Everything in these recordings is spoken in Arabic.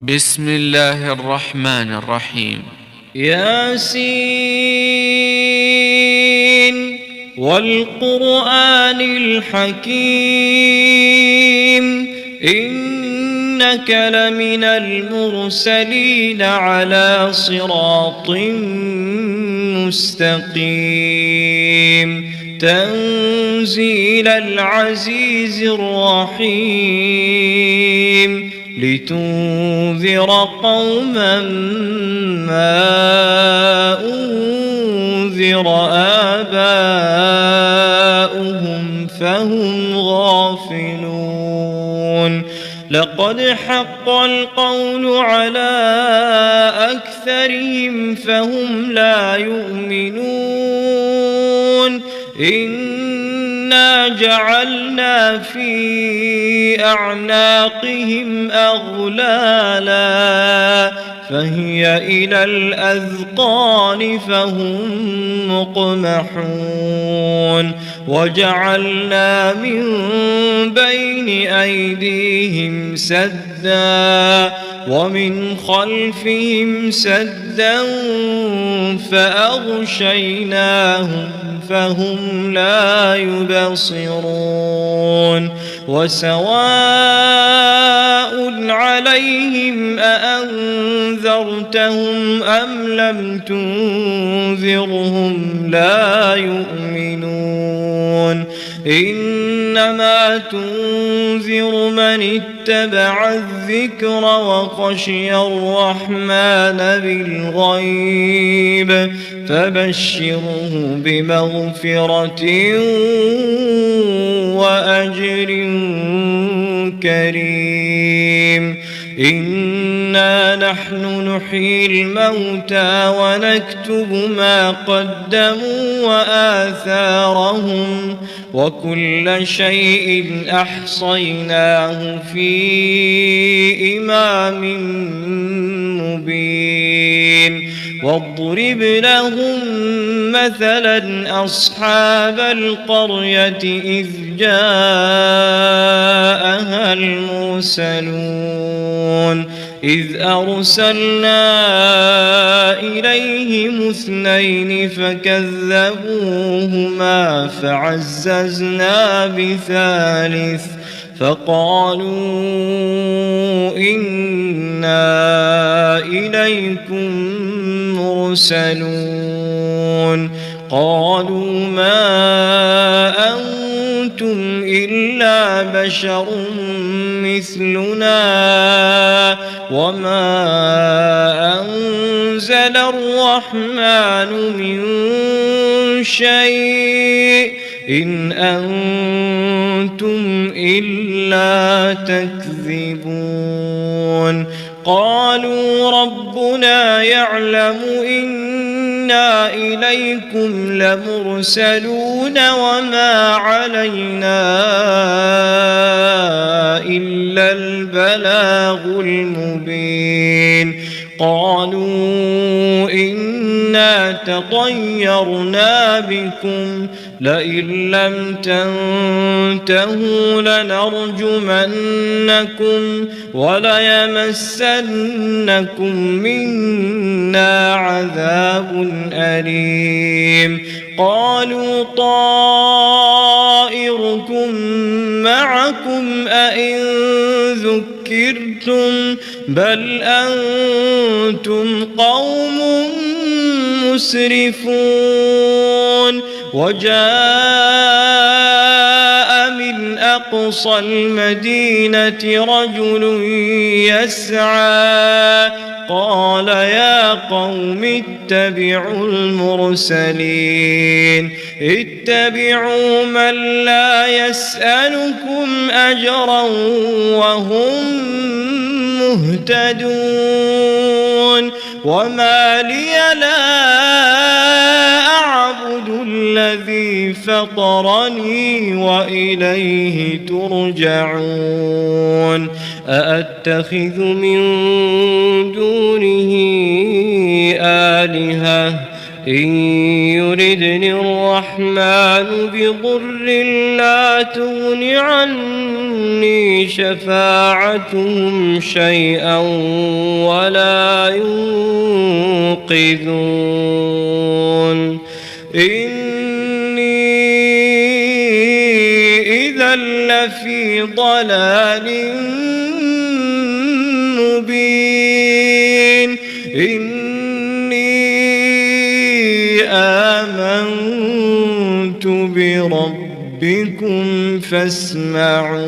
بسم الله الرحمن الرحيم. ياسين والقرآن الحكيم إنك لمن المرسلين على صراط مستقيم تنزيل العزيز الرحيم لتنذر قوما ما أنذر آباؤهم فهم غافلون لقد حق القول على أكثرهم فهم لا يؤمنون إنا جعلنا في أعناقهم أغلالا فهي إلى الأذقان فهم مقمحون وجعلنا من بين أيديهم سدا ومن خلفهم سدا فأغشيناهم فهم لا يبصرون وسواء عليهم أأنذرتهم أم لم تنذرهم لا يؤمنون إنما تنذر من اتبع الذكر وخشي الرحمن بالغيب فبشره بمغفرة وأجر كريم إنا نحن نحيي الموتى ونكتب ما قدموا وآثارهم وكل شيء أحصيناه في إمام مبين واضرب لهم مثلا أصحاب القرية إذ جاءها المرسلون إذ أرسلنا إليهم اثنين فكذبوهما فعززنا بثالث فقالوا إنا إليكم مرسلون قالوا ما أنتم إلا بشر مثلنا وما أنزل الرحمن من شيء إن أنتم إلا تكذبون قالوا ربنا يعلم إنا إليكم لمرسلون وما علينا إلا البلاغ المبين قالوا إنا تطيرنا بكم لئن لم تنتهوا لنرجمنكم وليمسنكم منا عذاب أليم قالوا طائركم معكم أئن ذكرتم بل أنتم قوم مسرفون وجاء من أقصى المدينة رجل يسعى قال يا قوم اتبعوا المرسلين اتبعوا من لا يسألكم أجرا وهم مهتدون وما لي لا أعبد الذي فطرني وإليه ترجعون أأتخذ من دونه آلهة إن يردني الرحمن بضر لا تغن عني شفاعتهم شيئا ولا ينقذون إني إذا لفي ضلال مبين إني آمنت بربكم فاسمعون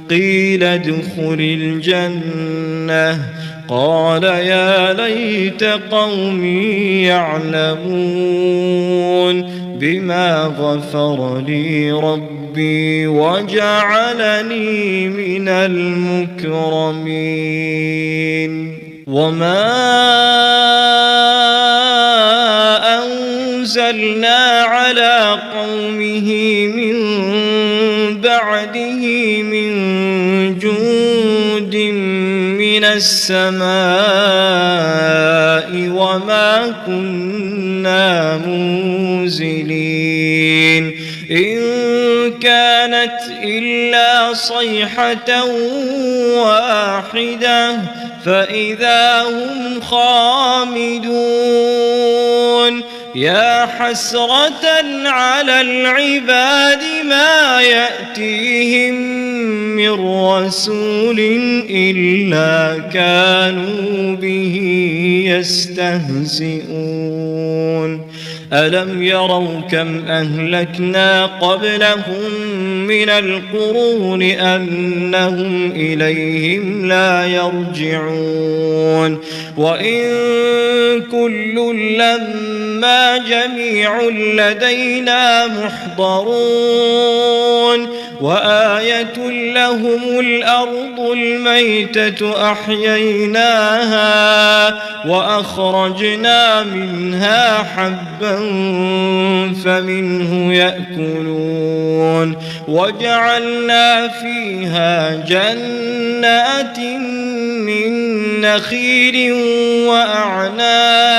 قيل ادخل الجنة قال يا ليت قومي يعلمون بما غفر لي ربي وجعلني من المكرمين وما أنزلنا على قومه من بعده من جند من السماء وما كنا منزلين إن كانت إلا صيحة واحدة فإذا هم خامدون يا حسرة على العباد ما يأتيهم من رسول إلا كانوا به يستهزئون ألم يروا كم أهلكنا قبلهم من القرون أنهم إليهم لا يرجعون وإن كل لما جميع لدينا محضرون وآية لهم الأرض الميتة أحييناها وأخرجنا منها حبا فمنه يأكلون وجعلنا فيها جنات من نخيل وأعناب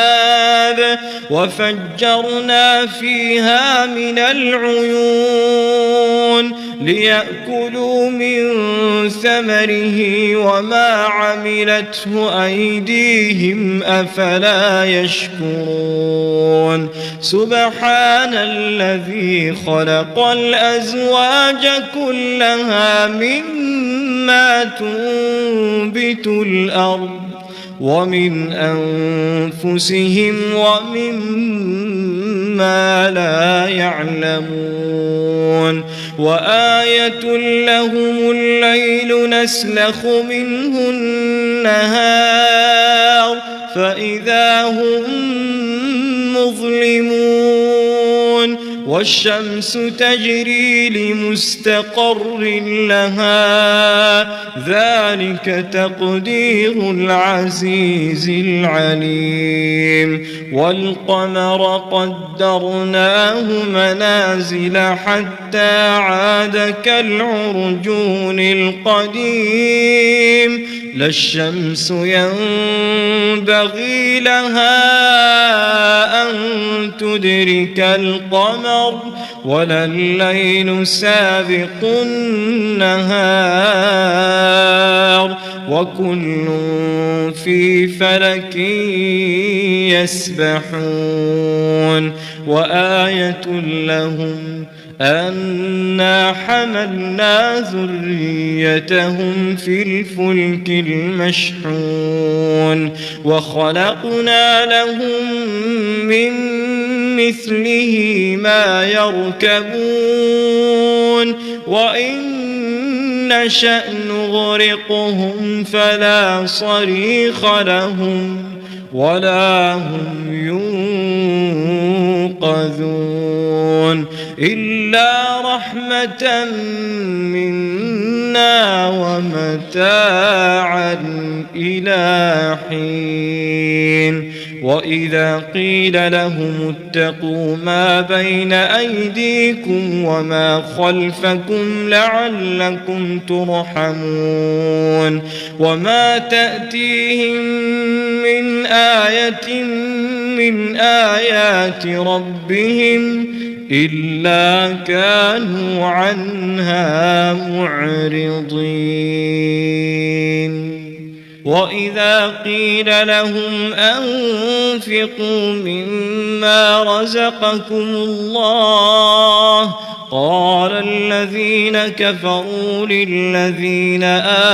وفجرنا فيها من العيون ليأكلوا من ثمره وما عملته أيديهم أفلا يشكرون سبحان الذي خلق الأزواج كلها مما تنبت الأرض ومن أنفسهم ومما لا يعلمون وآية لهم الليل نسلخ منه النهار فإذا هم مظلمون والشمس تجري لمستقر لها ذلك تقدير العزيز العليم والقمر قدرناه منازل حتى عاد كالعرجون القديم لا الشمس ينبغي لها أن تدرك القمر ولا الليل سابق النهار وكل في فلك يسبحون وآية لهم أنا حملنا ذريتهم في الفلك المشحون وخلقنا لهم من مثله ما يركبون وإن نشأ نغرقهم فلا صريخ لهم ولا هم ينقذون إلا رحمة منا ومتاعا إلى حين وإذا قيل لهم اتقوا ما بين أيديكم وما خلفكم لعلكم ترحمون وما تأتيهم من آية من آيات ربهم إلا كانوا عنها معرضين وإذا قيل لهم أنفقوا مما رزقكم الله قال الذين كفروا للذين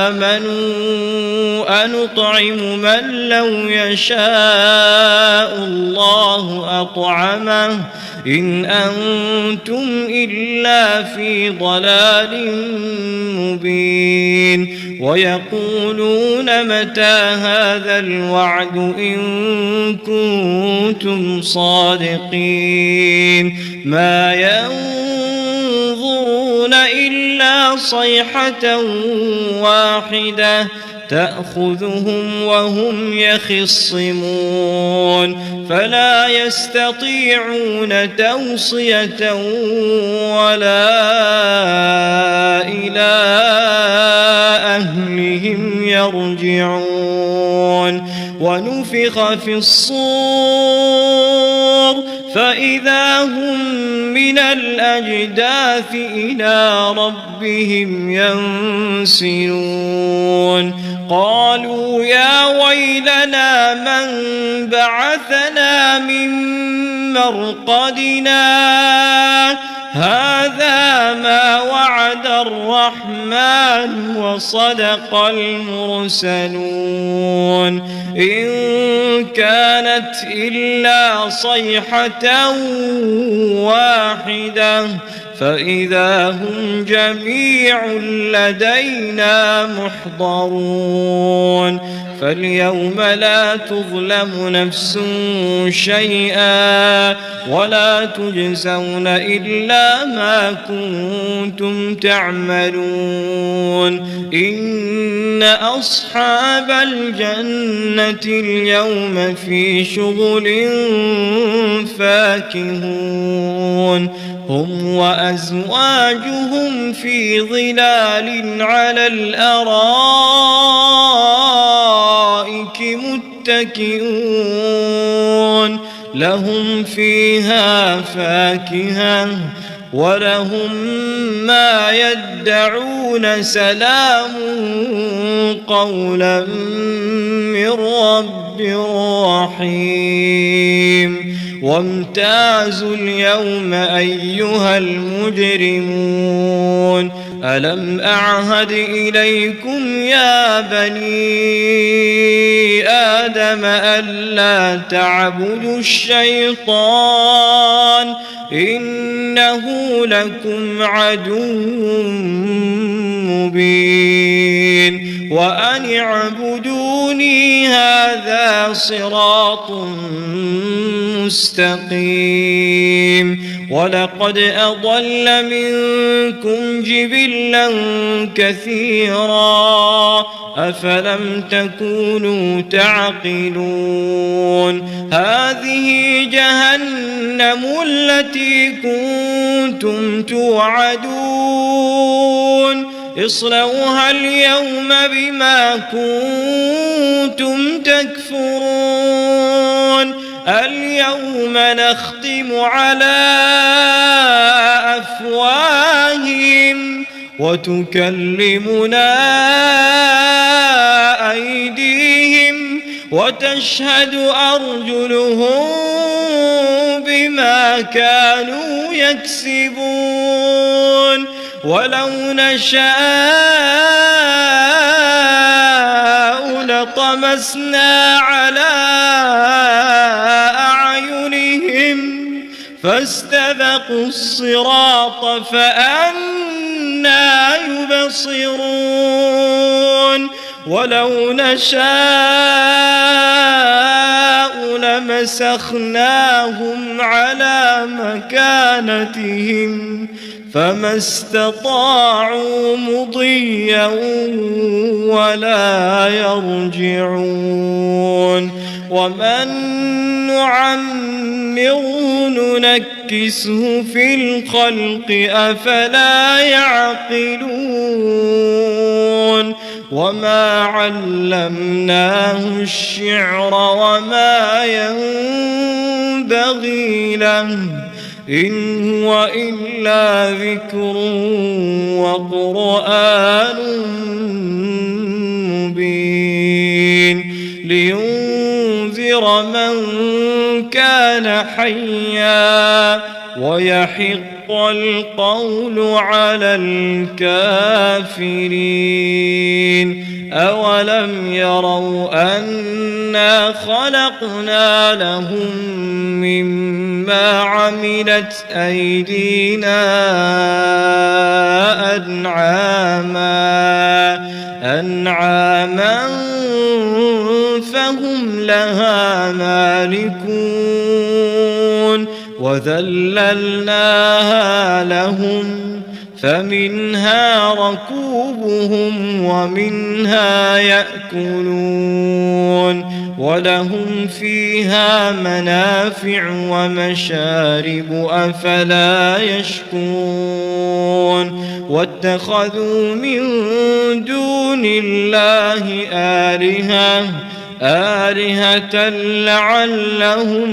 آمنوا أنطعم من لو يشاء الله أطعمه إن أنتم إلا في ضلال مبين ويقولون متى هذا الوعد إن كنتم صادقين ما ينظرون إلا صيحة واحدة تأخذهم وهم يخصمون فلا يستطيعون توصية ولا إلى أهلهم يرجعون ونفخ في الصور فإذا هم من الأجداث إلى ربهم ينسلون قالوا يا ويلنا من بعثنا من مرقدنا هذا ما وعد الرحمن وصدق المرسلون إن كانت إلا صيحة واحدة فإذا هم جميع لدينا محضرون فاليوم لا تظلم نفس شيئا ولا تجزون إلا ما كنتم تعملون إن أصحاب الجنة اليوم في شغل فاكهون هم وأزواجهم في ظلال على الأرائك متكئون لهم فيها فاكهة ولهم ما يدعون سلام قولا من رب رحيم وامتازوا اليوم أيها المجرمون ألم أعهد إليكم يا بني آدم ألا تعبدوا الشيطان إنه لكم عدو مبين وأن اعبدوني هذا صراط مستقيم ولقد أضل منكم جبلا كثيرا أفلم تكونوا تعقلون هذه جهنم التي كنتم توعدون اصلوها اليوم بما كنتم تكفرون اليوم نختم على أفواههم وتكلمنا أيديهم وتشهد أرجلهم بما كانوا يكسبون ولو نشاء لطمسنا على أعينهم فاستبقوا الصراط فأنى يبصرون ولو نشاء لمسخناهم على مكانتهم فما استطاعوا مضيا ولا يرجعون ومن نعمره ننكسه في الخلق أفلا يعقلون وما علمناه الشعر وما ينبغي له إن هو إلا ذكر وقرآن مبين لينذر من كان حيا ويحق القول على الكافرين أولم يروا أنا خلقنا لهم مما عملت أيدينا أنعاما فهم لها مالكون وذللناها لهم فمنها ركوبهم ومنها يأكلون ولهم فيها منافع ومشارب أفلا يشكرون واتخذوا من دون الله آلهة لعلهم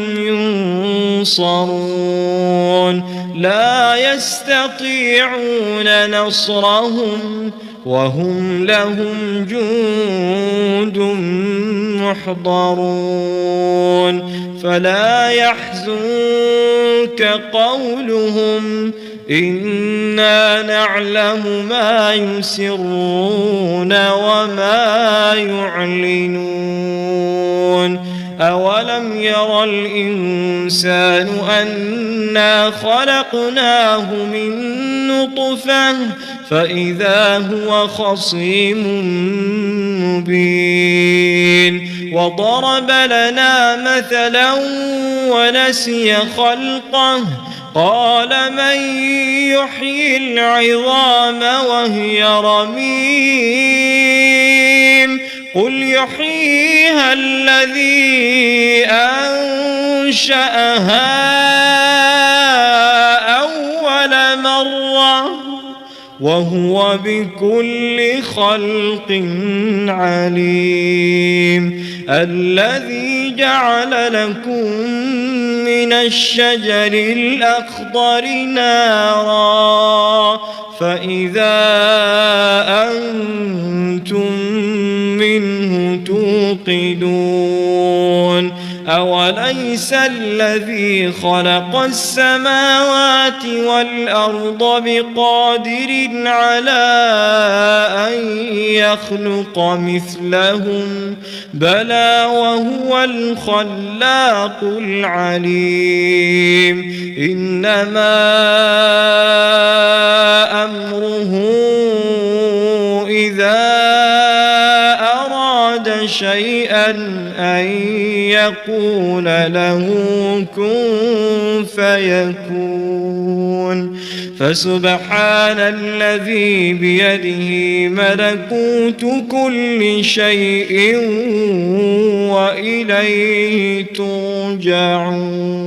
ينصرون لا يستطيعون نصرهم وهم لهم جند محضرون فلا يحزنك قولهم إنا نعلم ما يسرون وما يعلنون أولم ير الإنسان أنا خلقناه من نطفة فإذا هو خصيم مبين وضرب لنا مثلا ونسي خلقه قال من يحيي العظام وهي رميم قل يحييها الذي أنشأها أول مرة وهو بكل خلق عليم الذي جعل لكم من الشجر الأخضر نارا فإذا أنتم منه توقدون أوليس الذي خلق السماوات والأرض بقادر على أن يخلق مثلهم بلى وهو الخلاق العليم إنما أمره إذا أراد شيئا أن يقول له كن فيكون فسبحان الذي بيده ملكوت كل شيء وإليه ترجعون.